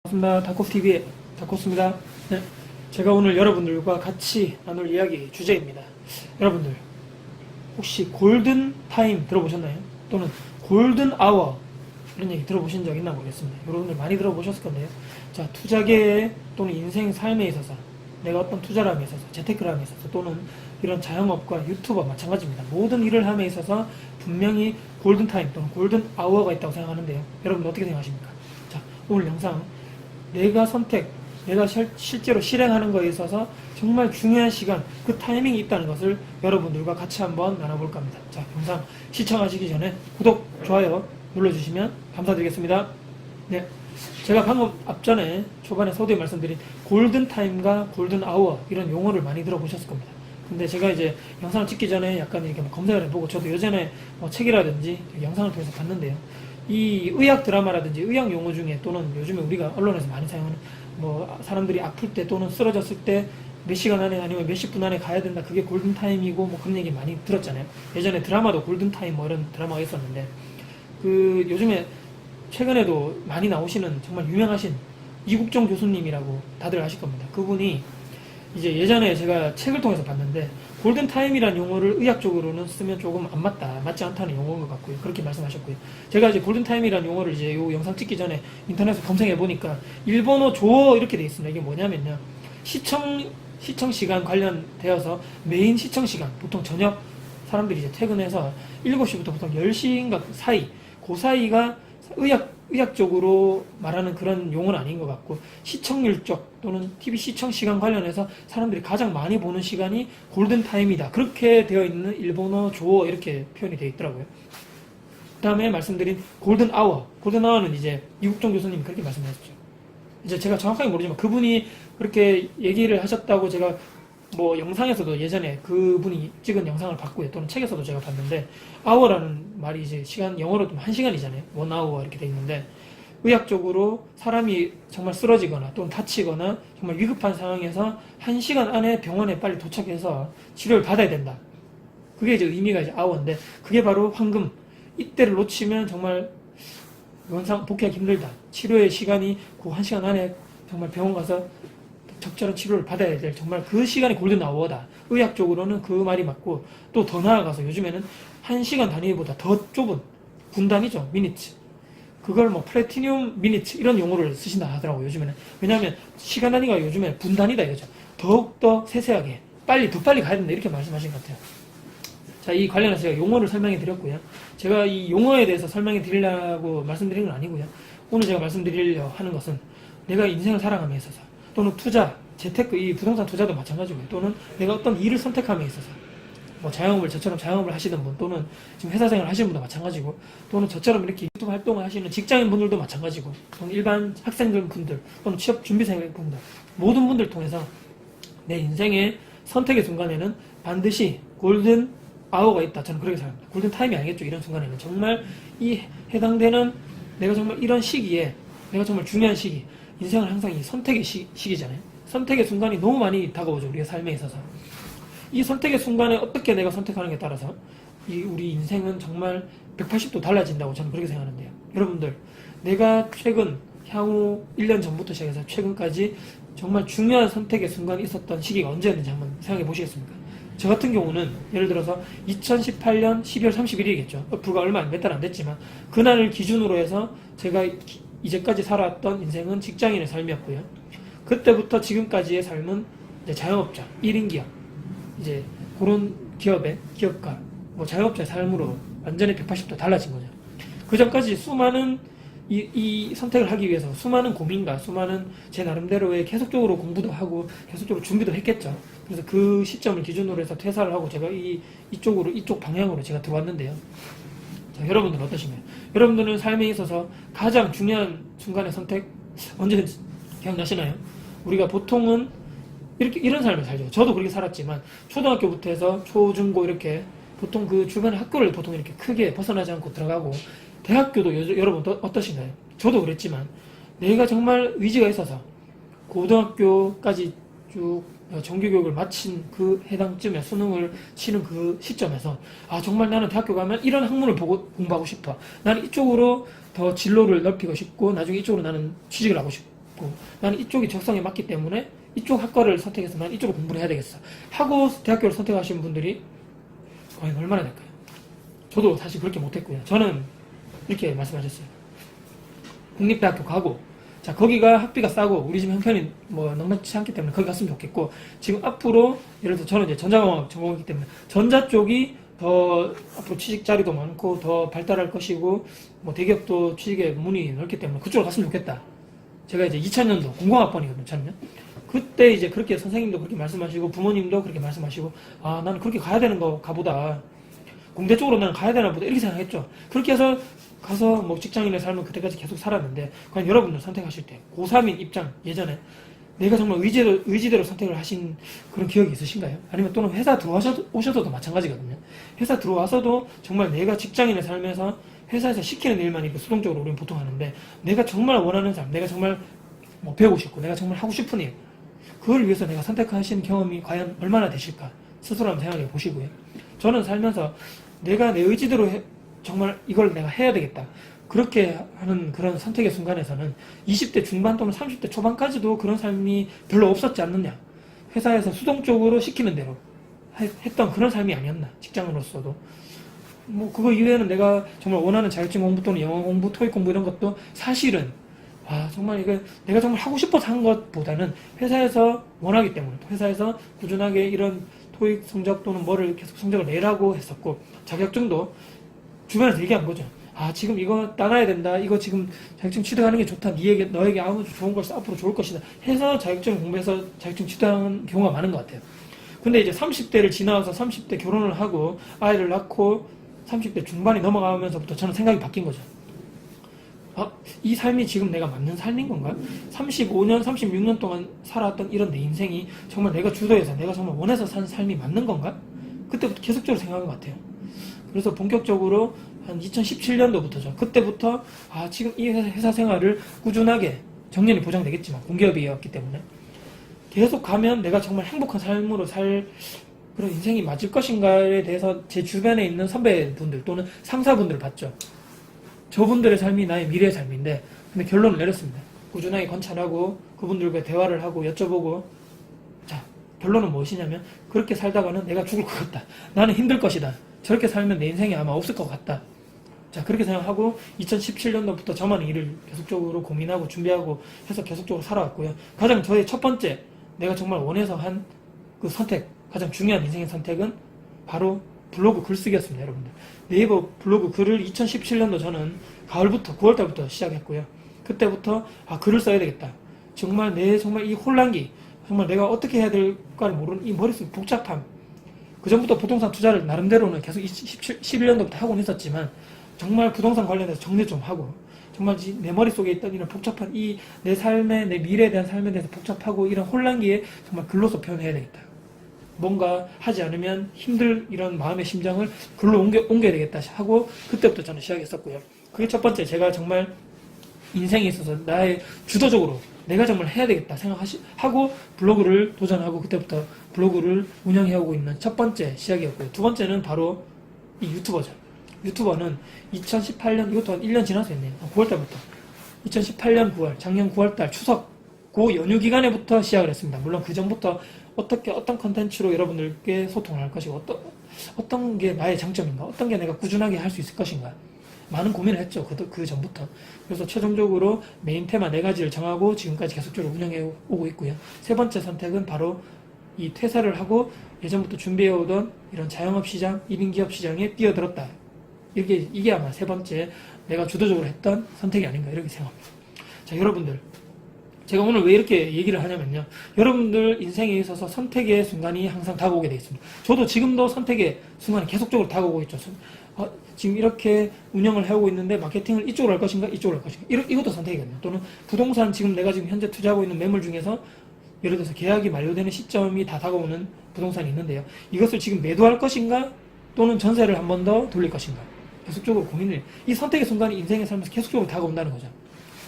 반갑습니다. 다코TV의 다코스입니다. 네, 제가 오늘 여러분들과 같이 나눌 이야기 주제입니다. 여러분들 혹시 골든타임 들어보셨나요? 또는 골든아워 이런 얘기 들어보신 적 있나 모르겠습니다. 여러분들 많이 들어보셨을 건데요. 자, 투자계에 또는 인생 삶에 있어서 내가 어떤 투자를 함에 있어서 재테크를 함에 있어서 또는 이런 자영업과 유튜버 마찬가지입니다. 모든 일을 함에 있어서 분명히 골든타임 또는 골든아워가 있다고 생각하는데요. 여러분들 어떻게 생각하십니까? 자, 오늘 영상 내가 실제로 실행하는 거에 있어서 정말 중요한 시간, 그 타이밍이 있다는 것을 여러분들과 같이 한번 나눠볼까 합니다. 자, 영상 시청하시기 전에 구독, 좋아요 눌러주시면 감사드리겠습니다. 네, 제가 방금 앞전에 초반에 서두에 말씀드린 골든타임과 골든아워 이런 용어를 많이 들어보셨을 겁니다. 근데 제가 이제 영상을 찍기 전에 약간 이렇게 검색을 해보고 저도 예전에 책이라든지 영상을 통해서 봤는데요. 이 의학 드라마라든지 의학 용어 중에 또는 요즘에 우리가 언론에서 많이 사용하는 사람들이 아플 때 또는 쓰러졌을 때 몇 시간 안에 아니면 몇십 분 안에 가야 된다. 그게 골든타임이고 그런 얘기 많이 들었잖아요. 예전에 드라마도 골든타임 이런 드라마가 있었는데 요즘에 최근에도 많이 나오시는 정말 유명하신 이국종 교수님이라고 다들 아실 겁니다. 그분이 이제 예전에 제가 책을 통해서 봤는데 골든타임이라는 용어를 의학적으로는 쓰면 조금 안 맞지 않다는 용어인 것 같고요. 그렇게 말씀하셨고요. 제가 이제 골든타임이라는 용어를 이제 요 영상 찍기 전에 인터넷에 검색해 보니까 일본어 조어 이렇게 돼 있습니다. 이게 뭐냐면요. 시청 시간 관련되어서 메인 시청 시간, 보통 저녁 사람들이 이제 퇴근해서 7시부터 보통 10시인가 사이, 그 사이가 의학적으로 말하는 그런 용어는 아닌 것 같고, 시청률 쪽 또는 TV 시청 시간 관련해서 사람들이 가장 많이 보는 시간이 골든타임이다. 그렇게 되어 있는 일본어 조어 이렇게 표현이 되어 있더라고요. 그 다음에 말씀드린 골든아워. 골든아워는 이제 이국종 교수님이 그렇게 말씀하셨죠. 이제 제가 정확하게 모르지만 그분이 그렇게 얘기를 하셨다고 제가 영상에서도 예전에 그분이 찍은 영상을 봤고요. 또는 책에서도 제가 봤는데, hour라는 말이 이제 시간, 영어로 좀 1시간이잖아요. 1hour 이렇게 돼 있는데, 의학적으로 사람이 정말 쓰러지거나 또는 다치거나 정말 위급한 상황에서 1시간 안에 병원에 빨리 도착해서 치료를 받아야 된다. 그게 이제 의미가 이제 hour인데, 그게 바로 황금. 이때를 놓치면 정말 원상 복귀하기 힘들다. 치료의 시간이 그 1시간 안에 정말 병원 가서 적절한 치료를 받아야 될 정말 그 시간이 골든아워다. 의학적으로는 그 말이 맞고, 또 더 나아가서 요즘에는 1시간 단위보다 더 좁은 분단위죠. 미니트. 그걸 플래티늄 미니트 이런 용어를 쓰신다 하더라고요. 요즘에는. 왜냐하면 시간 단위가 요즘에 분단위다 이거죠. 더욱더 세세하게 더 빨리 가야 된다 이렇게 말씀하신 것 같아요. 자, 이 관련해서 제가 용어를 설명해 드렸고요. 제가 이 용어에 대해서 설명해 드리려고 말씀드린 건 아니고요. 오늘 제가 말씀드리려 하는 것은 내가 인생을 살아감에 있어서 또는 투자, 재테크, 이 부동산 투자도 마찬가지고요. 또는 내가 어떤 일을 선택함에 있어서 저처럼 자영업을 하시는 분, 또는 지금 회사 생활을 하시는 분도 마찬가지고, 또는 저처럼 이렇게 유튜브 활동을 하시는 직장인 분들도 마찬가지고, 또는 일반 학생들 분들, 또는 취업 준비생 분들, 모든 분들 통해서 내 인생의 선택의 순간에는 반드시 골든 아워가 있다. 저는 그렇게 생각합니다. 골든 타임이 아니겠죠. 이런 순간에는 정말 이 해당되는 내가 정말 이런 시기에 내가 정말 중요한 시기, 인생은 항상 이 선택의 시기잖아요. 선택의 순간이 너무 많이 다가오죠. 우리가 삶에 있어서. 이 선택의 순간에 어떻게 내가 선택하는게 따라서 우리 인생은 정말 180도 달라진다고 저는 그렇게 생각하는데요. 여러분들, 내가 향후 1년 전부터 시작해서 최근까지 정말 중요한 선택의 순간이 있었던 시기가 언제였는지 한번 생각해 보시겠습니까? 저 같은 경우는 예를 들어서 2018년 12월 31일이겠죠. 불과 몇 달 안 됐지만 그날을 기준으로 해서 제가 이제까지 살아왔던 인생은 직장인의 삶이었고요. 그때부터 지금까지의 삶은 이제 자영업자, 1인 기업, 이제 그런 기업가, 자영업자의 삶으로 완전히 180도 달라진 거죠. 그 전까지 수많은 이 선택을 하기 위해서 수많은 고민과 수많은 제 나름대로의 계속적으로 공부도 하고 계속적으로 준비도 했겠죠. 그래서 그 시점을 기준으로 해서 퇴사를 하고 제가 이쪽 방향으로 제가 들어왔는데요. 자, 여러분들은 어떠신가요? 여러분들은 삶에 있어서 가장 중요한 순간의 선택 언제든지 기억나시나요? 우리가 보통은 이런 삶을 살죠. 저도 그렇게 살았지만 초등학교부터 해서 초중고 이렇게 보통 그 주변의 학교를 보통 이렇게 크게 벗어나지 않고 들어가고, 대학교도 여러분 어떠신가요? 저도 그랬지만 내가 정말 의지가 있어서 고등학교까지 쭉 정규교육을 마친 그 해당쯤에 수능을 치는 그 시점에서 정말 나는 대학교 가면 이런 학문을 보고 공부하고 싶어. 나는 이쪽으로 더 진로를 넓히고 싶고 나중에 이쪽으로 나는 취직을 하고 싶어. 싶고 나는 이쪽이 적성에 맞기 때문에 이쪽 학과를 선택해서 난 이쪽을 공부를 해야 되겠어 하고 대학교를 선택하시는 분들이 과연 얼마나 될까요? 저도 사실 그렇게 못했고요. 저는 이렇게 말씀하셨어요. 국립대학교 가고 자 거기가 학비가 싸고 우리 집 형편이 뭐 넉넉지 않기 때문에 거기 갔으면 좋겠고 지금 앞으로 예를 들어 저는 이제 전자공학 전공이기 때문에 전자 쪽이 더 앞으로 취직 자리도 많고 더 발달할 것이고 뭐 대기업도 취직의 문이 넓기 때문에 그쪽으로 갔으면 좋겠다. 제가 이제 2000년도 공공학번이거든요. 저는요. 그때 이제 그렇게 선생님도 그렇게 말씀하시고 부모님도 그렇게 말씀하시고 아 나는 그렇게 가야 되는 거가 보다 공대 쪽으로 나는 가야 되나 보다 이렇게 생각했죠. 그렇게 해서 가서 뭐 직장인의 삶을 그때까지 계속 살았는데 과연 여러분들 선택하실 때 고3인 입장 예전에 내가 정말 의지대로 선택을 하신 그런 기억이 있으신가요? 아니면 또는 회사 들어오셔도 마찬가지거든요. 회사 들어와서도 정말 내가 직장인의 삶에서 회사에서 시키는 일만 이렇게 수동적으로 우리는 보통 하는데 내가 정말 원하는 삶, 내가 정말 뭐 배우고 싶고 내가 정말 하고 싶은 일 그걸 위해서 내가 선택하신 경험이 과연 얼마나 되실까 스스로 한번 생각해 보시고요. 저는 살면서 내가 내 의지대로 정말 이걸 내가 해야 되겠다. 그렇게 하는 그런 선택의 순간에서는 20대 중반 또는 30대 초반까지도 그런 삶이 별로 없었지 않느냐. 회사에서 수동적으로 시키는 대로 했던 그런 삶이 아니었나. 직장으로서도. 뭐 그거 이외에는 내가 정말 원하는 자격증 공부 또는 영어 공부, 토익 공부 이런 것도 사실은 정말 이거 내가 정말 하고 싶어서 한 것보다는 회사에서 원하기 때문에 회사에서 꾸준하게 이런 토익 성적 또는 뭐를 계속 성적을 내라고 했었고 자격증도 주변에서 얘기한 거죠. 지금 이거 따라야 된다. 이거 지금 자격증 취득하는 게 좋다. 너에게 아무 좋은 것이 앞으로 좋을 것이다. 해서 자격증을 공부해서 자격증 취득하는 경우가 많은 것 같아요. 근데 이제 30대를 지나서 30대 결혼을 하고 아이를 낳고 30대 중반이 넘어가면서부터 저는 생각이 바뀐 거죠. 이 삶이 지금 내가 맞는 삶인 건가? 35년, 36년 동안 살았던 이런 내 인생이 정말 내가 주도해서 내가 정말 원해서 산 삶이 맞는 건가? 그때부터 계속적으로 생각한 것 같아요. 그래서 본격적으로 한 2017년도부터죠. 그때부터 지금 이 회사 생활을 꾸준하게 정년이 보장되겠지만 공기업이었기 때문에 계속 가면 내가 정말 행복한 삶으로 살 그런 인생이 맞을 것인가에 대해서 제 주변에 있는 선배분들 또는 상사분들을 봤죠. 저분들의 삶이 나의 미래의 삶인데 근데 결론을 내렸습니다. 꾸준하게 관찰하고 그분들과 대화를 하고 여쭤보고 자 결론은 무엇이냐면 그렇게 살다가는 내가 죽을 것 같다. 나는 힘들 것이다. 저렇게 살면 내 인생이 아마 없을 것 같다. 자 그렇게 생각하고 2017년도부터 저만의 일을 계속적으로 고민하고 준비하고 해서 계속적으로 살아왔고요. 가장 저의 첫 번째 내가 정말 원해서 한 그 선택 가장 중요한 인생의 선택은 바로 블로그 글쓰기였습니다. 여러분들 네이버 블로그 글을 2017년도 저는 가을부터 9월달부터 시작했고요. 그때부터 글을 써야 되겠다. 정말 정말 이 혼란기 정말 내가 어떻게 해야 될까를 모르는 이 머릿속 복잡함 그 전부터 부동산 투자를 나름대로는 계속 11년도부터 하고는 있었지만 정말 부동산 관련해서 정리 좀 하고 정말 내 머릿속에 있던 이런 복잡한 내 삶에 내 미래에 대한 삶에 대해서 복잡하고 이런 혼란기에 정말 글로서 표현해야 되겠다. 뭔가 하지 않으면 힘들 이런 마음의 심정을 글로 옮겨야 되겠다 하고 그때부터 저는 시작했었고요. 그게 첫 번째 제가 정말 인생에 있어서 나의 주도적으로 내가 정말 해야 되겠다 생각하고 블로그를 도전하고 그때부터 블로그를 운영해오고 있는 첫 번째 시작이었고요. 두 번째는 바로 이 유튜버죠. 유튜버는 2018년 이것도 한 1년 지나서 했네요. 9월달부터 2018년 9월 작년 9월달 추석 그 연휴 기간에부터 시작을 했습니다. 물론 그 전부터 어떤 컨텐츠로 여러분들께 소통을 할 것이고 어떤 게 나의 장점인가 어떤 게 내가 꾸준하게 할 수 있을 것인가 많은 고민을 했죠. 그 전부터. 그래서 최종적으로 메인 테마 4가지를 정하고 지금까지 계속적으로 운영해 오고 있고요. 세 번째 선택은 바로 이 퇴사를 하고 예전부터 준비해 오던 이런 자영업 시장, 1인 기업 시장에 뛰어들었다. 이게 아마 세 번째 내가 주도적으로 했던 선택이 아닌가 이렇게 생각합니다. 자, 여러분들. 제가 오늘 왜 이렇게 얘기를 하냐면요. 여러분들 인생에 있어서 선택의 순간이 항상 다가오게 되어 있습니다. 저도 지금도 선택의 순간이 계속적으로 다가오고 있죠. 지금 이렇게 운영을 해오고 있는데 마케팅을 이쪽으로 할 것인가 이쪽으로 할 것인가 이것도 선택이거든요. 또는 부동산 지금 내가 지금 현재 투자하고 있는 매물 중에서 예를 들어서 계약이 만료되는 시점이 다 다가오는 부동산이 있는데요. 이것을 지금 매도할 것인가 또는 전세를 한 번 더 돌릴 것인가 계속적으로 고민을 이 선택의 순간이 인생의 삶에서 계속적으로 다가온다는 거죠.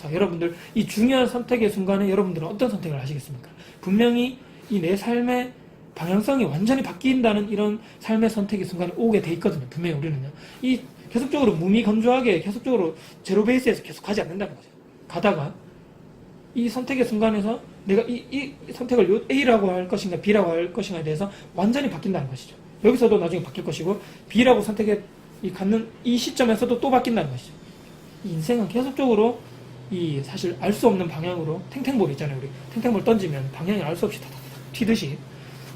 자, 여러분들 이 중요한 선택의 순간에 여러분들은 어떤 선택을 하시겠습니까? 분명히 이 내 삶의 방향성이 완전히 바뀐다는 이런 삶의 선택의 순간이 오게 돼 있거든요. 분명히 우리는요. 이 계속적으로 무미건조하게 계속적으로 제로 베이스에서 계속 가지 않는다는 거죠. 가다가 이 선택의 순간에서 내가 이 선택을 A라고 할 것인가 B라고 할 것인가에 대해서 완전히 바뀐다는 것이죠. 여기서도 나중에 바뀔 것이고 B라고 선택해 갖는 이 시점에서도 또 바뀐다는 것이죠. 이 인생은 계속적으로 이 사실 알 수 없는 방향으로 탱탱볼 있잖아요. 우리 탱탱볼 던지면 방향이 알 수 없이 탁탁 튀듯이,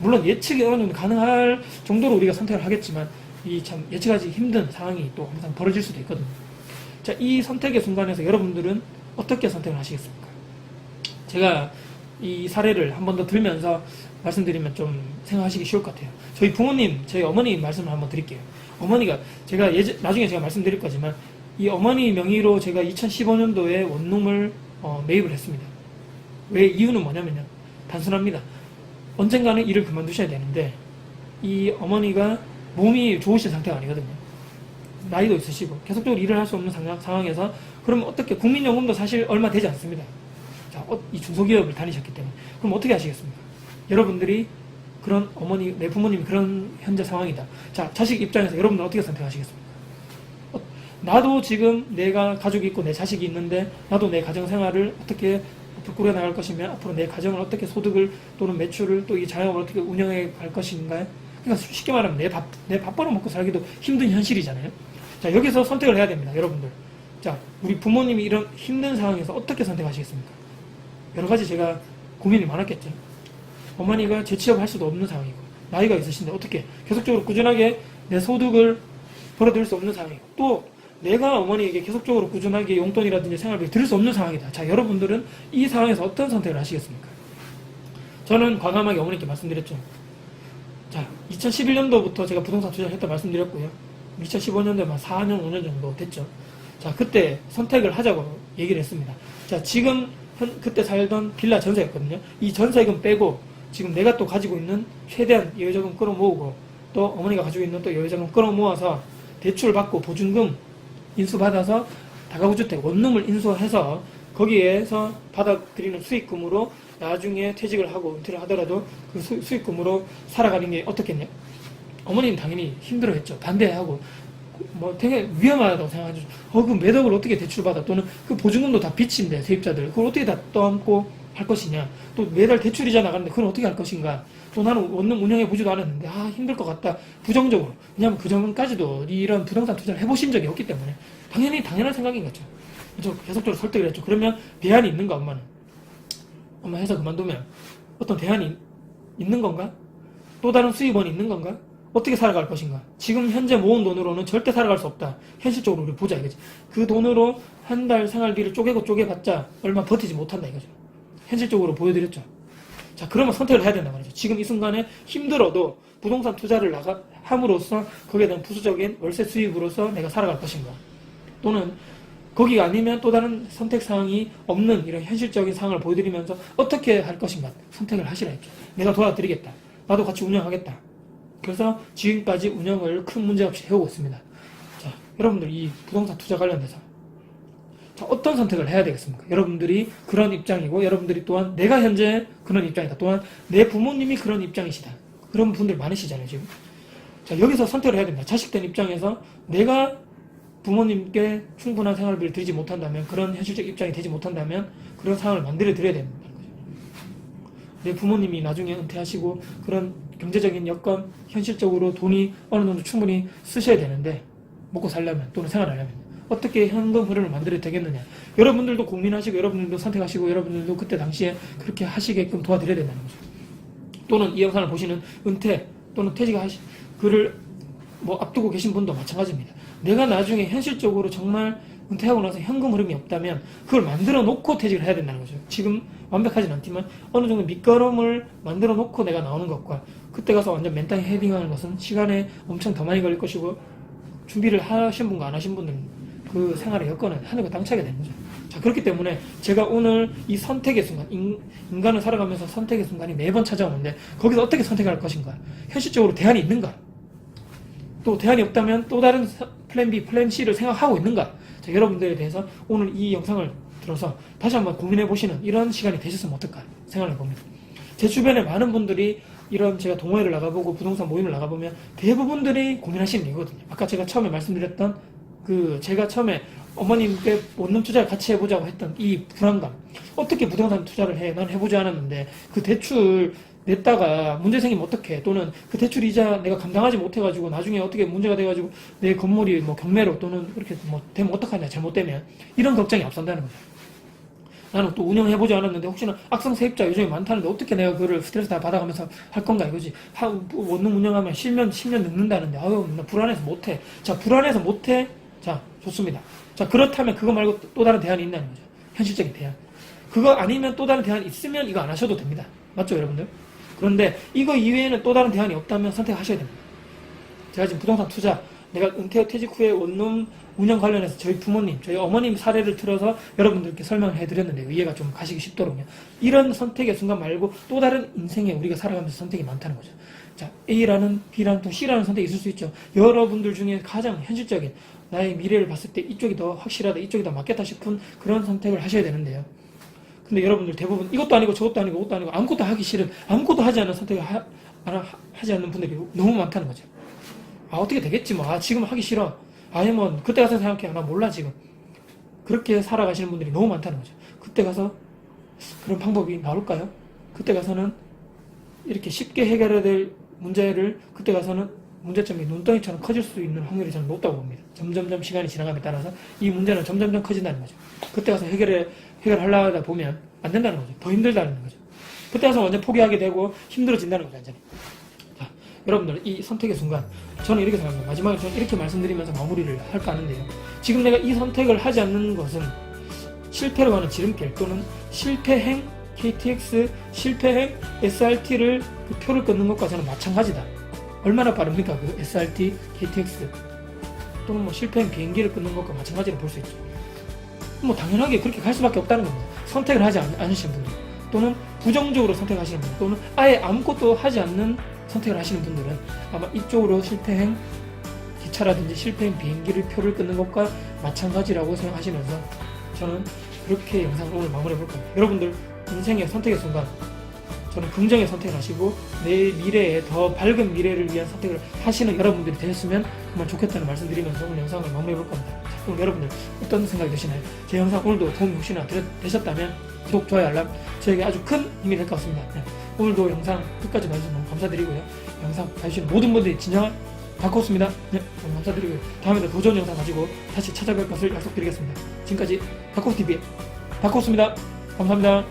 물론 예측이 어느 정도 가능할 정도로 우리가 선택을 하겠지만 이 참 예측하기 힘든 상황이 또 항상 벌어질 수도 있거든요. 자, 이 선택의 순간에서 여러분들은 어떻게 선택을 하시겠습니까? 제가 이 사례를 한 번 더 들면서 말씀드리면 좀 생각하시기 쉬울 것 같아요. 저희 부모님, 저희 어머니 말씀을 한번 드릴게요. 어머니가 제가 나중에 제가 말씀드릴 거지만 이 어머니 명의로 제가 2015년도에 원룸을 매입을 했습니다. 왜? 이유는 뭐냐면요. 단순합니다. 언젠가는 일을 그만두셔야 되는데 이 어머니가 몸이 좋으신 상태가 아니거든요. 나이도 있으시고 계속적으로 일을 할 수 없는 상황에서 그러면 어떻게, 국민연금도 사실 얼마 되지 않습니다. 자, 이 중소기업을 다니셨기 때문에 그럼 어떻게 하시겠습니까? 여러분들이 그런 어머니, 내 부모님이 그런 현재 상황이다. 자, 자식 입장에서 여러분들 어떻게 선택하시겠습니까? 나도 지금 내가 가족이 있고 내 자식이 있는데 나도 내 가정생활을 어떻게 꾸려 나갈 것이며 앞으로 내 가정을 어떻게 소득을 또는 매출을 또 이 자영업을 어떻게 운영해 갈 것인가요? 그러니까 쉽게 말하면 내 밥 벌어먹고 살기도 힘든 현실이잖아요. 자, 여기서 선택을 해야 됩니다, 여러분들. 자, 우리 부모님이 이런 힘든 상황에서 어떻게 선택하시겠습니까? 여러 가지 제가 고민이 많았겠죠. 어머니가 재취업을 할 수도 없는 상황이고 나이가 있으신데 어떻게 계속적으로 꾸준하게 내 소득을 벌어들일 수 없는 상황이고 또 내가 어머니에게 계속적으로 꾸준하게 용돈이라든지 생활비를 드릴 수 없는 상황이다. 자, 여러분들은 이 상황에서 어떤 선택을 하시겠습니까? 저는 과감하게 어머니께 말씀드렸죠. 자, 2011년도부터 제가 부동산 투자를 했다 말씀드렸고요. 2015년도에 4년, 5년 정도 됐죠. 자, 그때 선택을 하자고 얘기를 했습니다. 자, 지금 그때 살던 빌라 전세였거든요. 이 전세금 빼고 지금 내가 또 가지고 있는 최대한 여유자금 끌어모으고 또 어머니가 가지고 있는 또 여유자금 끌어모아서 대출 받고 보증금 인수받아서 다가구주택 원룸을 인수해서 거기에서 받아들이는 수익금으로 나중에 퇴직을 하고 은퇴를 하더라도 그 수익금으로 살아가는 게 어떻겠냐? 어머니는 당연히 힘들어했죠. 반대하고 뭐 되게 위험하다고 생각하죠. 그 매덕을 어떻게 대출받아, 또는 그 보증금도 다 빚인데 세입자들 그걸 어떻게 다 떠안고 할 것이냐, 또 매달 대출이자 나가는데 그걸 어떻게 할 것인가, 또 나는 원룸 운영해 보지도 않았는데 힘들 것 같다, 부정적으로. 왜냐하면 그 전까지도 이런 부동산 투자를 해보신 적이 없기 때문에 당연한 생각인 거죠. 그래서 계속적으로 설득을 했죠. 그러면 대안이 있는가? 엄마 회사 그만두면 어떤 대안이 있는 건가? 또 다른 수입원이 있는 건가? 어떻게 살아갈 것인가? 지금 현재 모은 돈으로는 절대 살아갈 수 없다. 현실적으로 우리 보자 이거지. 그 돈으로 한 달 생활비를 쪼개봤자 얼마 버티지 못한다 이거죠. 현실적으로 보여드렸죠. 자, 그러면 선택을 해야 된단 말이죠. 지금 이 순간에 힘들어도 부동산 투자를 함으로써 거기에 대한 부수적인 월세 수입으로서 내가 살아갈 것인가? 또는 거기가 아니면 또 다른 선택사항이 없는 이런 현실적인 상황을 보여드리면서 어떻게 할 것인가 선택을 하시라 했죠. 내가 도와드리겠다. 나도 같이 운영하겠다. 그래서 지금까지 운영을 큰 문제 없이 해오고 있습니다. 자, 여러분들 이 부동산 투자 관련돼서 자, 어떤 선택을 해야 되겠습니까? 여러분들이 그런 입장이고 여러분들이 또한 내가 현재 그런 입장이다. 또한 내 부모님이 그런 입장이시다. 그런 분들 많으시잖아요 지금. 자, 여기서 선택을 해야 됩니다. 자식된 입장에서 내가 부모님께 충분한 생활비를 드리지 못한다면, 그런 현실적 입장이 되지 못한다면 그런 상황을 만들어 드려야 된다는 거죠. 내 부모님이 나중에 은퇴하시고 그런 경제적인 여건, 현실적으로 돈이 어느 정도 충분히 쓰셔야 되는데 먹고 살려면 또는 생활하려면 어떻게 현금 흐름을 만들어야 되겠느냐. 여러분들도 고민하시고 여러분들도 선택하시고 여러분들도 그때 당시에 그렇게 하시게끔 도와드려야 된다는 거죠. 또는 이 영상을 보시는 은퇴 또는 퇴직하신 그를 앞두고 계신 분도 마찬가지입니다. 내가 나중에 현실적으로 정말 은퇴하고 나서 현금 흐름이 없다면 그걸 만들어 놓고 퇴직을 해야 된다는 거죠. 지금 완벽하진 않지만 어느 정도 밑거름을 만들어 놓고 내가 나오는 것과 그때 가서 완전 맨땅에 헤딩하는 것은 시간에 엄청 더 많이 걸릴 것이고, 준비를 하신 분과 안 하신 분들은 그 생활의 여건은 하늘과 땅 차이가 되는 거죠. 자, 그렇기 때문에 제가 오늘 이 선택의 순간, 인간을 살아가면서 선택의 순간이 매번 찾아오는데 거기서 어떻게 선택할 것인가, 현실적으로 대안이 있는가, 또 대안이 없다면 또 다른 플랜 B, 플랜 C를 생각하고 있는가. 자, 여러분들에 대해서 오늘 이 영상을 들어서 다시 한번 고민해 보시는 이런 시간이 되셨으면 어떨까 생각해 봅니다. 제 주변에 많은 분들이 이런 제가 동호회를 나가보고 부동산 모임을 나가보면 대부분들이 고민하시는 이거거든요. 아까 제가 처음에 말씀드렸던 제가 처음에 어머님께 원룸 투자를 같이 해보자고 했던 이 불안감. 어떻게 부동산 투자를 해? 난 해보지 않았는데 그 대출 냈다가 문제 생기면 어떡해? 또는 그 대출 이자 내가 감당하지 못해가지고 나중에 어떻게 문제가 돼가지고 내 건물이 뭐 경매로 또는 이렇게 뭐 되면 어떡하냐? 잘못되면 이런 걱정이 앞선다는 거죠. 나는 또 운영해보지 않았는데 혹시나 악성 세입자 요즘에 많다는데 어떻게 내가 그거를 스트레스 다 받아가면서 할 건가 이거지. 원룸 운영하면 10년 늙는다는데 아유 나 불안해서 못해. 자, 불안해서 못해. 자, 좋습니다. 자, 그렇다면 그거 말고 또 다른 대안이 있다는 거죠. 현실적인 대안. 그거 아니면 또 다른 대안이 있으면 이거 안 하셔도 됩니다. 맞죠, 여러분들? 그런데 이거 이외에는 또 다른 대안이 없다면 선택하셔야 됩니다. 제가 지금 부동산 투자, 내가 은퇴 후 퇴직 후에 원룸 운영 관련해서 저희 부모님, 저희 어머님 사례를 들어서 여러분들께 설명을 해드렸는데 이해가 좀 가시기 쉽도록요. 이런 선택의 순간 말고 또 다른 인생에 우리가 살아가면서 선택이 많다는 거죠. 자, A라는, B라는 또 C라는 선택이 있을 수 있죠. 여러분들 중에 가장 현실적인 나의 미래를 봤을 때 이쪽이 더 확실하다, 이쪽이 더 맞겠다 싶은 그런 선택을 하셔야 되는데요. 근데 여러분들 대부분 이것도 아니고 저것도 아니고 그것도 아니고 아무것도 하기 싫은, 아무것도 하지 않는 선택을 하지 않는 분들이 너무 많다는 거죠. 아, 어떻게 되겠지 뭐. 아, 지금 하기 싫어. 아니면 그때 가서 생각해. 나 몰라 지금. 그렇게 살아가시는 분들이 너무 많다는 거죠. 그때 가서 그런 방법이 나올까요? 그때 가서는 이렇게 쉽게 해결해야 될 문제를 그때 가서는 문제점이 눈덩이처럼 커질 수 있는 확률이 저는 높다고 봅니다. 점점점 시간이 지나감에 따라서 이 문제는 점점점 커진다는 거죠. 그때 가서 해결하려다 보면 안 된다는 거죠. 더 힘들다는 거죠. 그때 가서 완전 포기하게 되고 힘들어진다는 거죠, 완전히. 자, 여러분들 이 선택의 순간 저는 이렇게 생각합니다. 마지막에 저는 이렇게 말씀드리면서 마무리를 할까 하는데요. 지금 내가 이 선택을 하지 않는 것은 실패로 가는 지름길 또는 실패행 KTX, 실패행 SRT를 그 표를 끊는 것과 저는 마찬가지다. 얼마나 빠릅니까? 그 SRT, KTX 또는 뭐 실패행 비행기를 끊는 것과 마찬가지로 볼 수 있죠. 뭐 당연하게 그렇게 갈 수밖에 없다는 겁니다. 선택을 하지 않으시는 분들 또는 부정적으로 선택하시는 분들 또는 아예 아무것도 하지 않는 선택을 하시는 분들은 아마 이쪽으로 실패행 기차라든지 실패행 비행기를 표를 끊는 것과 마찬가지라고 생각하시면서 저는 그렇게 영상을 오늘 마무리해 볼 겁니다. 여러분들 인생의 선택의 순간 저는 긍정의 선택을 하시고 내 미래에 더 밝은 미래를 위한 선택을 하시는 여러분들이 되셨으면 정말 좋겠다는 말씀드리면서 오늘 영상을 마무리해 볼 겁니다. 자, 그럼 여러분들 어떤 생각이 드시나요? 제 영상 오늘도 도움이 혹시나 되셨다면 구독, 좋아요, 알람 저에게 아주 큰 힘이 될 것 같습니다. 네. 오늘도 영상 끝까지 봐주셔서 너무 감사드리고요. 영상 봐주신 모든 분들이 진정한 다크호스입니다. 네, 너무 감사드리고요. 다음에도 더 좋은 영상 가지고 다시 찾아뵐 것을 약속드리겠습니다. 지금까지 다크호스TV의 다크호스입니다. 감사합니다.